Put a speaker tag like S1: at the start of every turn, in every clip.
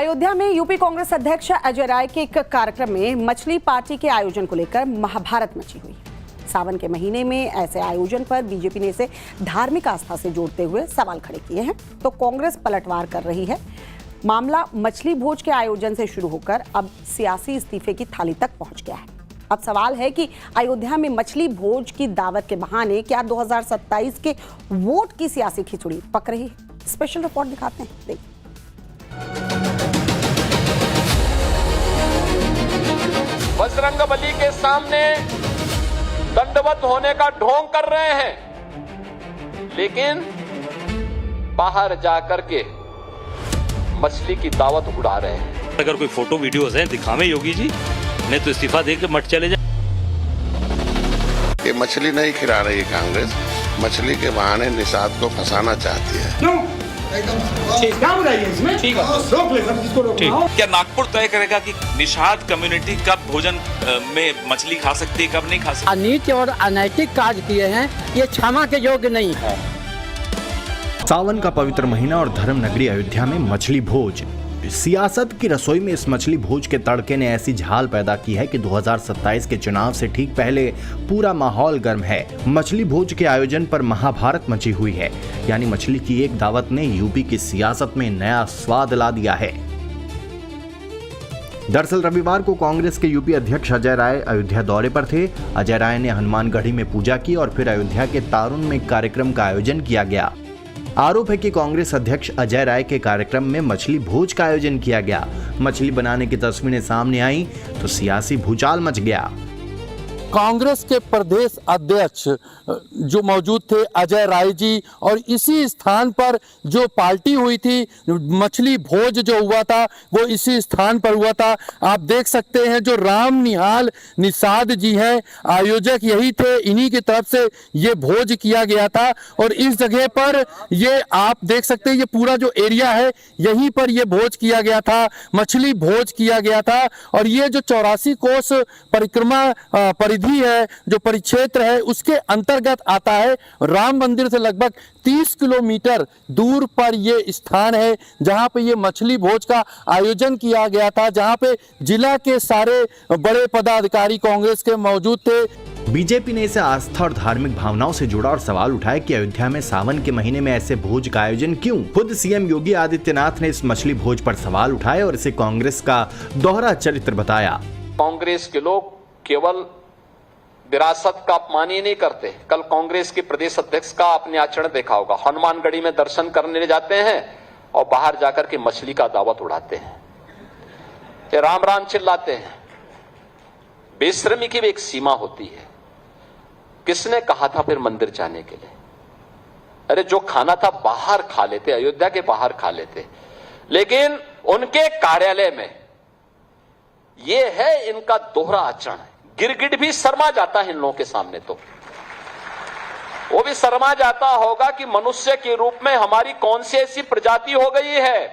S1: अयोध्या में यूपी कांग्रेस अध्यक्ष अजय राय के एक कार्यक्रम में मछली पार्टी के आयोजन को लेकर महाभारत मची हुई। सावन के महीने में ऐसे आयोजन पर बीजेपी ने इसे धार्मिक आस्था से जोड़ते हुए सवाल खड़े किए हैं, तो कांग्रेस पलटवार कर रही है। मामला मछली भोज के आयोजन से शुरू होकर अब सियासी इस्तीफे की थाली तक पहुंच गया है। अब सवाल है कि अयोध्या में मछली भोज की दावत के बहाने क्या 2027 के वोट की सियासी खिचड़ी पक रही है? स्पेशल रिपोर्ट दिखाते हैं, देखिए।
S2: बजरंगबली के सामने दंडवत होने का ढोंग कर रहे हैं, लेकिन बाहर जाकर के मछली की दावत उड़ा रहे हैं।
S3: अगर कोई फोटो वीडियोस हैं दिखावे योगी जी, नहीं तो इस्तीफा देकर मत चले जाए।
S4: ये मछली नहीं खिला रही कांग्रेस, मछली के बहाने निषाद को फंसाना चाहती है।
S5: क्या नागपुर तय करेगा कि निषाद कम्युनिटी कब भोजन में मछली खा सकती है, कब नहीं खा सकती?
S6: अनीति और अनैतिक कार्य किए हैं, ये क्षमा के योग्य नहीं है।
S7: सावन का पवित्र महीना और धर्म नगरी अयोध्या में मछली भोज। सियासत की रसोई में इस मछली भोज के तड़के ने ऐसी झाल पैदा की है कि 2027 के चुनाव से ठीक पहले पूरा माहौल गर्म है। मछली भोज के आयोजन पर महाभारत मची हुई है, यानी मछली की एक दावत ने यूपी की सियासत में नया स्वाद ला दिया है। दरअसल रविवार को कांग्रेस के यूपी अध्यक्ष अजय राय अयोध्या दौरे पर थे। अजय राय ने हनुमानगढ़ी में पूजा की और फिर अयोध्या के तारुण में कार्यक्रम का आयोजन किया गया। आरोप है कि कांग्रेस अध्यक्ष अजय राय के कार्यक्रम में मछली भोज का आयोजन किया गया। मछली बनाने की तस्वीरें सामने आई तो सियासी भूचाल मच गया।
S6: कांग्रेस के प्रदेश अध्यक्ष जो मौजूद थे अजय राय जी, और इसी स्थान पर जो पार्टी हुई थी, मछली भोज जो हुआ था वो इसी स्थान पर हुआ था। आप देख सकते हैं जो राम निहाल निषाद जी हैं, आयोजक यही थे, इन्हीं की तरफ से ये भोज किया गया था। और इस जगह पर ये आप देख सकते हैं ये पूरा जो एरिया है यहीं पर ये भोज किया गया था, मछली भोज किया गया था। और ये जो 84 कोस परिक्रमा परिधि है, जो परिक्षेत्र है, उसके अंतर्गत आता है। राम मंदिर से लगभग 30 किलोमीटर दूर पर ये स्थान है जहां पे ये मछली भोज का आयोजन किया गया था, जहां पे जिला के सारे बड़े पदाधिकारी कांग्रेस के मौजूद थे।
S7: बीजेपी ने इसे आस्था और धार्मिक भावनाओं से जोड़ा और सवाल उठाया कि अयोध्या में सावन के महीने में ऐसे भोज का आयोजन क्यों? खुद सीएम योगी आदित्यनाथ ने इस मछली भोज पर सवाल उठाए और इसे कांग्रेस का दोहरा चरित्र बताया।
S2: कांग्रेस के लोग केवल विरासत का अपमान ही नहीं करते। कल कांग्रेस के प्रदेश अध्यक्ष का आपने आचरण देखा होगा, हनुमानगढ़ी में दर्शन करने जाते हैं और बाहर जाकर के मछली का दावत उड़ाते हैं, ये राम राम चिल्लाते हैं। बेशर्मी की भी एक सीमा होती है। किसने कहा था फिर मंदिर जाने के लिए? अरे जो खाना था बाहर खा लेते, अयोध्या के बाहर खा लेते, लेकिन उनके कार्यालय में ये है इनका दोहरा आचरण। गिरगिट भी शर्मा जाता है इन लोगों के सामने, तो वो भी शर्मा जाता होगा कि मनुष्य के रूप में हमारी कौन सी ऐसी प्रजाति हो गई है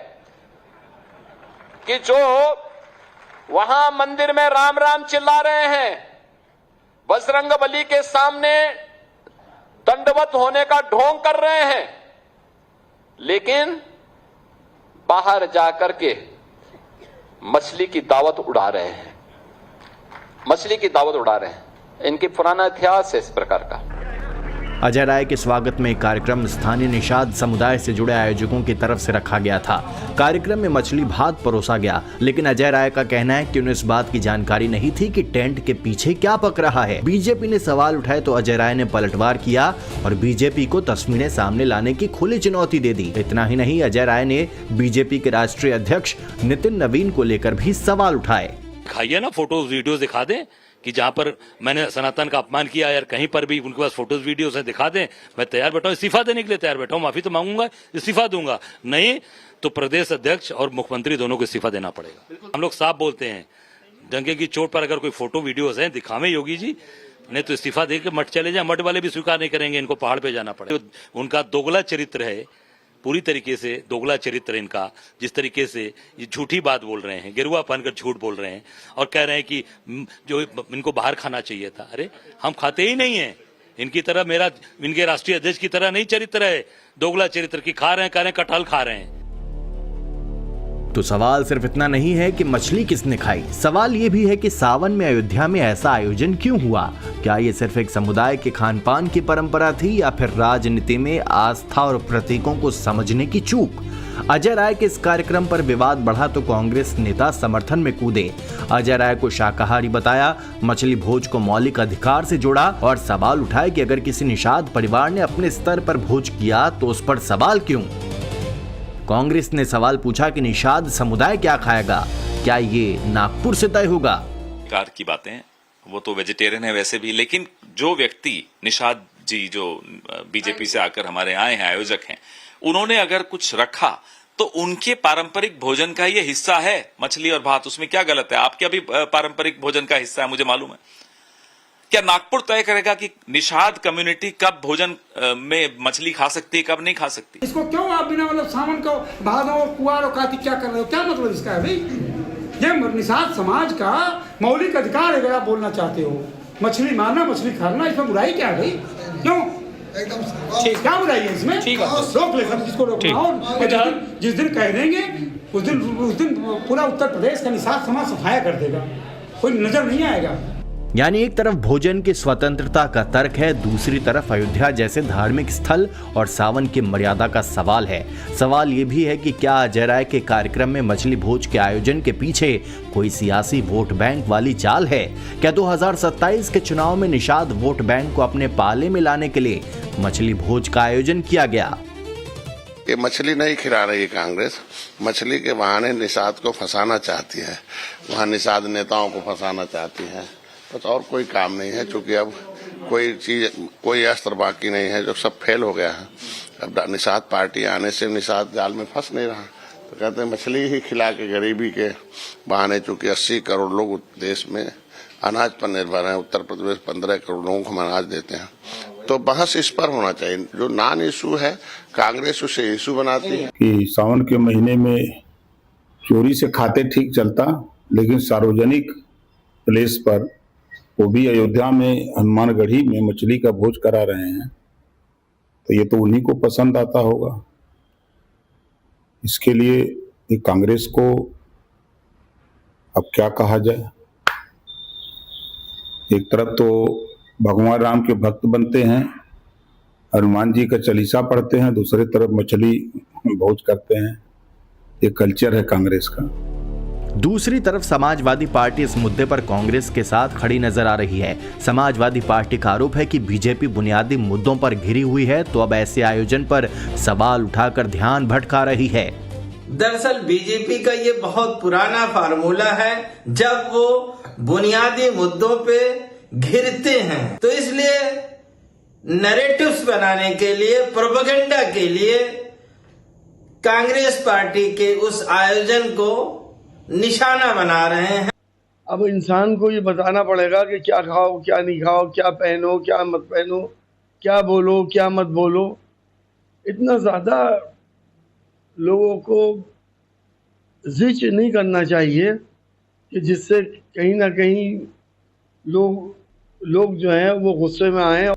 S2: कि जो वहां मंदिर में राम राम चिल्ला रहे हैं, बजरंगबली के सामने दंडवत होने का ढोंग कर रहे हैं, लेकिन बाहर जाकर के मछली की दावत उड़ा रहे हैं, मछली की दावत उड़ा रहे हैं। इनकी पुराना इतिहास है इस प्रकार का।
S7: अजय राय के स्वागत में कार्यक्रम स्थानीय निषाद समुदाय से जुड़े आयोजकों की तरफ से रखा गया था। कार्यक्रम में मछली भात परोसा गया, लेकिन अजय राय का कहना है कि उन्हें इस बात की जानकारी नहीं थी कि टेंट के पीछे क्या पक रहा है। बीजेपी ने सवाल उठाए तो अजय राय ने पलटवार किया और बीजेपी को तस्वीरें सामने लाने की खुली चुनौती दे दी। इतना ही नहीं, अजय राय ने बीजेपी के राष्ट्रीय अध्यक्ष नितिन नवीन को लेकर भी सवाल उठाए।
S3: दिखाइए ना, फोटोज वीडियोस दिखा दें कि जहां पर मैंने सनातन का अपमान किया यार, कहीं पर भी उनके पास फोटोज वीडियोस है, दिखा दें। मैं तैयार बैठा हूं, इस्तीफा देने के लिए तैयार बैठा हूं, माफी तो मांगूंगा, इस्तीफा दूंगा। नहीं तो प्रदेश अध्यक्ष और मुख्यमंत्री दोनों को इस्तीफा देना पड़ेगा। हम लोग साफ बोलते हैं, डंके की चोट पर अगर कोई फोटो वीडियोस है दिखावे योगी जी, नहीं तो इस्तीफा देकर मठ चले जाए। मठ वाले भी स्वीकार नहीं करेंगे, इनको पहाड़ पे जाना पड़ेगा। उनका दोगला चरित्र है, पूरी तरीके से दोगला चरित्र इनका। जिस तरीके से ये झूठी बात बोल रहे हैं, गिरुआ पहनकर झूठ बोल रहे हैं और कह रहे हैं कि जो इनको बाहर खाना चाहिए था। अरे हम खाते ही नहीं है इनकी तरह, मेरा इनके राष्ट्रीय अध्यक्ष की तरह नहीं चरित्र है, दोगला चरित्र की खा रहे हैं, कह रहे हैं कटहल खा रहे हैं।
S7: तो सवाल सिर्फ इतना नहीं है कि मछली किसने खाई, सवाल ये भी है कि सावन में अयोध्या में ऐसा आयोजन क्यों हुआ। क्या ये सिर्फ एक समुदाय के खान पान की परंपरा थी या फिर राजनीति में आस्था और प्रतीकों को समझने की चूक। अजय राय के इस कार्यक्रम पर विवाद बढ़ा तो कांग्रेस नेता समर्थन में कूदे। अजय राय को शाकाहारी बताया, मछली भोज को मौलिक अधिकार से जोड़ा और सवाल उठाए कि अगर किसी निषाद परिवार ने अपने स्तर पर भोज किया तो उस पर सवाल क्यों। कांग्रेस ने सवाल पूछा कि निषाद समुदाय क्या खाएगा, क्या ये नागपुर से तय होगा।
S5: कार की बातें, वो तो वेजिटेरियन है वैसे भी, लेकिन जो व्यक्ति निषाद जी जो बीजेपी से आकर हमारे आए हैं, आयोजक हैं, उन्होंने अगर कुछ रखा तो उनके पारंपरिक भोजन का ये हिस्सा है मछली और भात, उसमें क्या गलत है। आपके अभी पारंपरिक भोजन का हिस्सा है, मुझे मालूम है। क्या नागपुर तय करेगा कि निषाद कम्युनिटी कब भोजन में मछली खा सकती है, कब नहीं खा सकती।
S8: इसको क्यों आप बिना मतलब सावन को भादों कुआर और कार्तिक क्या कर रहे हो, क्या मतलब इसका है भाई। ये निषाद समाज का मौलिक अधिकार है। अगर आप बोलना चाहते हो मछली मारना, मछली खाना, इसमें बुराई क्या है भाई, क्यों एकदम क्या बुराई है इसमें। ठीक है, रोक ले सब चीज को रोकना। जिस दिन कह देंगे उस दिन पूरा उत्तर प्रदेश का निषाद समाज सफाया कर देगा, कोई नजर नहीं आएगा।
S7: यानी एक तरफ भोजन की स्वतंत्रता का तर्क है, दूसरी तरफ अयोध्या जैसे धार्मिक स्थल और सावन की मर्यादा का सवाल है। सवाल ये भी है कि क्या अजय राय के कार्यक्रम में मछली भोज के आयोजन के पीछे कोई सियासी वोट बैंक वाली चाल है। क्या 2027 के चुनाव में निषाद वोट बैंक को अपने पाले में लाने के लिए मछली भोज का आयोजन किया गया।
S4: ये मछली नहीं खिला रही है कांग्रेस, मछली के बहाने निषाद को फंसाना चाहती है, वहाँ निषाद नेताओं को फंसाना चाहती है, बस और कोई काम नहीं है। क्योंकि अब कोई चीज, कोई अस्त्र बाकी नहीं है, जो सब फेल हो गया है। अब निषाद पार्टी आने से निषाद जाल में फंस नहीं रहा, तो कहते हैं मछली ही खिला के गरीबी के बहाने, चूंकि 80 करोड़ लोग देश में अनाज पर निर्भर हैं, उत्तर प्रदेश 15 करोड़ लोगों को हम अनाज देते हैं, तो बहस इस पर होना चाहिए। जो नॉन इशू है कांग्रेस उसे इशू बनाती है।
S9: कि सावन के महीने में चोरी से खाते ठीक चलता, लेकिन सार्वजनिक प्लेस पर, वो भी अयोध्या में हनुमानगढ़ी में मछली का भोज करा रहे हैं, तो ये तो उन्हीं को पसंद आता होगा। इसके लिए कांग्रेस को अब क्या कहा जाए। एक तरफ तो भगवान राम के भक्त बनते हैं, हनुमान जी का चालीसा पढ़ते हैं, दूसरी तरफ मछली भोज करते हैं। ये कल्चर है कांग्रेस का।
S7: दूसरी तरफ समाजवादी पार्टी इस मुद्दे पर कांग्रेस के साथ खड़ी नजर आ रही है। समाजवादी पार्टी का आरोप है कि बीजेपी बुनियादी मुद्दों पर घिरी हुई है, तो अब ऐसे आयोजन पर सवाल उठाकर ध्यान भटका रही है।
S10: दरअसल बीजेपी का ये बहुत पुराना फार्मूला है, जब वो बुनियादी मुद्दों पे घिरते हैं तो इसलिए नैरेटिव्स बनाने के लिए, प्रोपेगेंडा के लिए कांग्रेस पार्टी के उस आयोजन को निशाना बना रहे हैं।
S11: अब इंसान को ये बताना पड़ेगा कि क्या खाओ क्या नहीं खाओ, क्या पहनो क्या मत पहनो, क्या बोलो क्या मत बोलो। इतना ज्यादा लोगों को जिच नहीं करना चाहिए कि जिससे कहीं ना कहीं लोग जो हैं वो गुस्से में आए।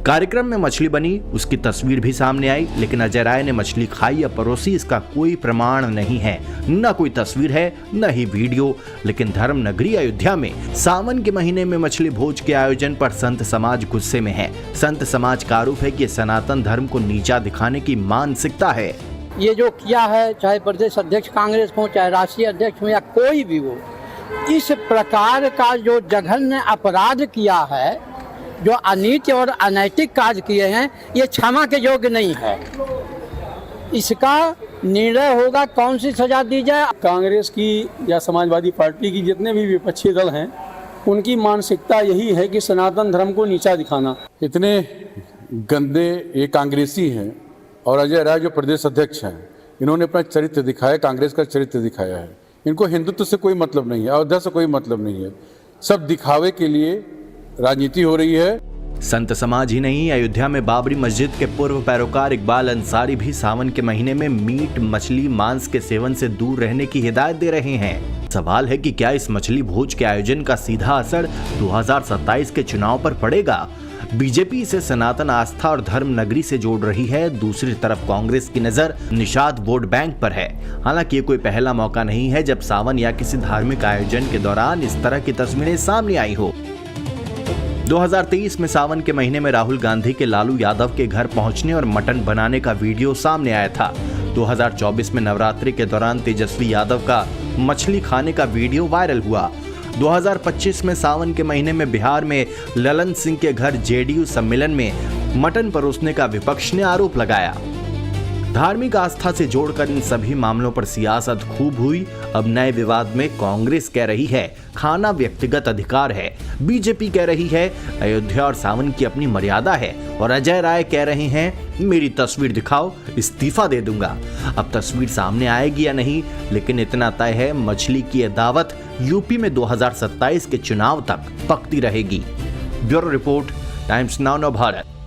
S7: कार्यक्रम में मछली बनी, उसकी तस्वीर भी सामने आई, लेकिन अजय राय ने मछली खाई या परोसी इसका कोई प्रमाण नहीं है। न कोई तस्वीर है, न ही वीडियो। लेकिन धर्म नगरी अयोध्या में सावन के महीने में मछली भोज के आयोजन पर संत समाज गुस्से में है। संत समाज का आरोप है कि सनातन धर्म को नीचा दिखाने की मानसिकता है।
S12: ये जो किया है, चाहे प्रदेश अध्यक्ष कांग्रेस हो, चाहे राष्ट्रीय अध्यक्ष हो या कोई भी हो, इस प्रकार का जो जघन्य अपराध किया है, जो अनीति और अनैतिक कार्य किए हैं, ये क्षमा के योग्य नहीं है। इसका निर्णय होगा कौन सी सजा दी जाए।
S13: कांग्रेस की या समाजवादी पार्टी की जितने भी विपक्षी दल हैं, उनकी मानसिकता यही है कि सनातन धर्म को नीचा दिखाना। इतने गंदे ये कांग्रेसी हैं और अजय राय जो प्रदेश अध्यक्ष हैं, इन्होंने अपना चरित्र दिखाया, कांग्रेस का चरित्र दिखाया है। इनको हिंदुत्व से कोई मतलब नहीं है, अयोध्या से कोई मतलब नहीं है, सब दिखावे के लिए राजनीति हो रही है।
S7: संत समाज ही नहीं, अयोध्या में बाबरी मस्जिद के पूर्व पैरोकार इकबाल अंसारी भी सावन के महीने में मीट, मछली, मांस के सेवन से दूर रहने की हिदायत दे रहे हैं। सवाल है कि क्या इस मछली भोज के आयोजन का सीधा असर 2027 के चुनाव पर पड़ेगा। बीजेपी इसे सनातन आस्था और धर्म नगरी से जोड़ रही है। दूसरी तरफ कांग्रेस की नजर निषाद वोट बैंक पर है। हालांकि ये कोई पहला मौका नहीं है जब सावन या किसी धार्मिक आयोजन के दौरान इस तरह की तस्वीरें सामने आई हो। 2023 में सावन के महीने में राहुल गांधी के लालू यादव के घर पहुंचने और मटन बनाने का वीडियो सामने आया था। 2024 में नवरात्रि के दौरान तेजस्वी यादव का मछली खाने का वीडियो वायरल हुआ। 2025 में सावन के महीने में बिहार में ललन सिंह के घर जेडीयू सम्मेलन में मटन परोसने का विपक्ष ने आरोप लगाया। धार्मिक आस्था से जोड़कर इन सभी मामलों पर सियासत खूब हुई। अब नए विवाद में कांग्रेस कह रही है खाना व्यक्तिगत अधिकार है, बीजेपी कह रही है अयोध्या और सावन की अपनी मर्यादा है और अजय राय कह रहे हैं मेरी तस्वीर दिखाओ, इस्तीफा दे दूंगा। अब तस्वीर सामने आएगी या नहीं, लेकिन इतना तय है मछली की यह दावत यूपी में 2027 के चुनाव तक पकती रहेगी। Bureau report, times now Bharat.